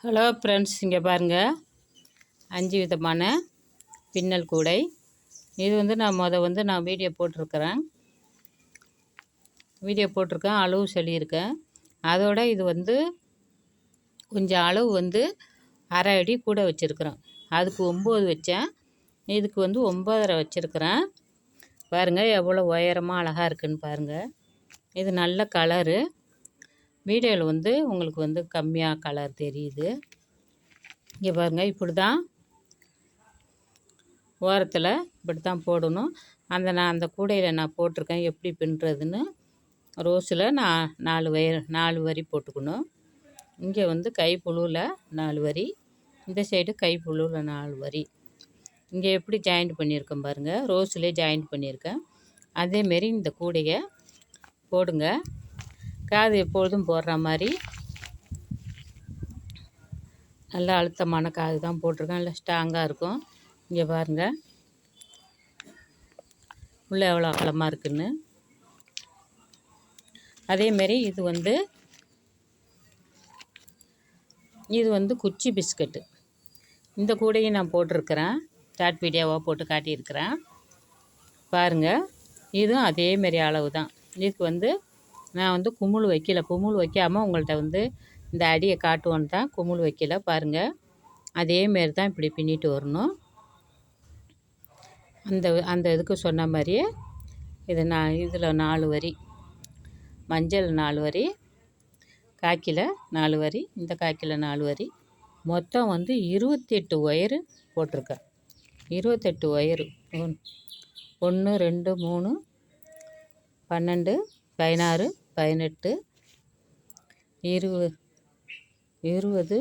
Hello friends, இங்கே பாருங்கள் 5 விதமான பின்னல் கூடை. இது வந்து நான் வீடியோ போட்டிருக்கேன், அளவு சொல்லியிருக்கேன். அதோட இது வந்து கொஞ்சம் அளவு வந்து அரை அடி கூட வச்சுருக்குறேன். அதுக்கு 9 வச்சேன், இதுக்கு வந்து 9.5 வச்சுருக்குறேன். பாருங்கள் எவ்வளோ உயரமாக அழகாக இருக்குதுன்னு பாருங்கள். இது நல்ல கலரு. வீடியோவில் வந்து உங்களுக்கு வந்து கம்மியாக கலர் தெரியுது. இங்கே பாருங்கள், இப்படி தான் ஓரத்தில் இப்படி தான் போடணும். நான் அந்த கூடையில் நான் போட்டிருக்கேன் எப்படி பின்னுறதுன்னு. ரோஸில் நான் 4 வரி போட்டுக்கணும். இங்கே வந்து கைப்புழுவில் 4 வரி, இந்த சைடு கைப்புழுவில் 4 வரி. இங்கே எப்படி ஜாயிண்ட் பண்ணியிருக்கேன் பாருங்கள், ரோஸ்லேயே ஜாயிண்ட் பண்ணியிருக்கேன். அதேமாரி இந்த கூடையை போடுங்க. காது எப்பொழுதும் போடுற மாதிரி நல்லா அழுத்தமான காது தான் போட்டிருக்கேன், நல்லா ஸ்ட்ராங்காக இருக்கும். இங்கே பாருங்கள் உள்ளே எவ்வளோ அகலமாக இருக்குன்னு. அதேமாரி இது வந்து குச்சி பிஸ்கட்டு. இந்த கூடையும் நான் போட்டிருக்கிறேன், ஷார்ட் வீடியோவாக போட்டு காட்டியிருக்கிறேன் பாருங்கள். இதுவும் அதேமாரி அளவு தான். இதுக்கு வந்து நான் வந்து குமுள் வைக்காமல் உங்கள்கிட்ட வந்து இந்த அடியை காட்டுவோன்னு தான் குமுள் வைக்கல. பாருங்கள் அதேமாரி தான் இப்படி பின்னிட்டு வரணும். அந்த இதுக்கு சொன்ன மாதிரியே இதில் 4 வரி, மஞ்சள் 4 வரி, காக்கியில் 4 வரி, இந்த காக்கியில் 4 வரி, மொத்தம் வந்து 28 ஒயரு போட்டிருக்கேன். 28 ஒயரு. 1 2 3 12 16 18 20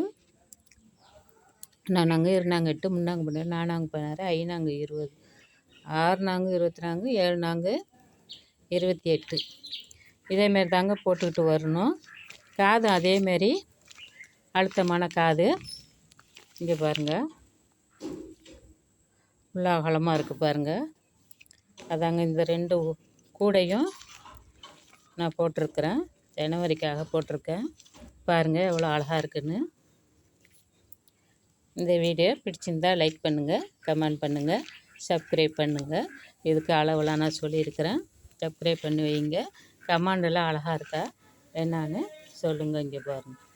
நானாங்க 8 3 14 16 5 20 6 24 7 28. இதேமாரி தாங்க போட்டுக்கிட்டு வரணும். காது அதேமாரி அழுத்தமான காது. இங்கே பாருங்கள் உள்ள அகலமாக இருக்குது பாருங்கள். அதாங்க இந்த 2 கூடையும் நான் போட்டிருக்கிறேன், ஜனவரிக்காக போட்டிருக்கேன். பாருங்கள் எவ்வளோ அழகாக இருக்குதுன்னு. இந்த வீடியோ பிடிச்சிருந்தால் லைக் பண்ணுங்கள், கமெண்ட் பண்ணுங்கள், சப்ஸ்கிரைப் பண்ணுங்கள். இதுக்கு அளவெல்லாம் நான் சொல்லியிருக்கிறேன், சப்ஸ்கிரைப் பண்ணி வைங்க. கமெண்டெல்லாம் அழகாக இருக்கா என்னான்னு சொல்லுங்கள். இங்கே பாருங்கள்.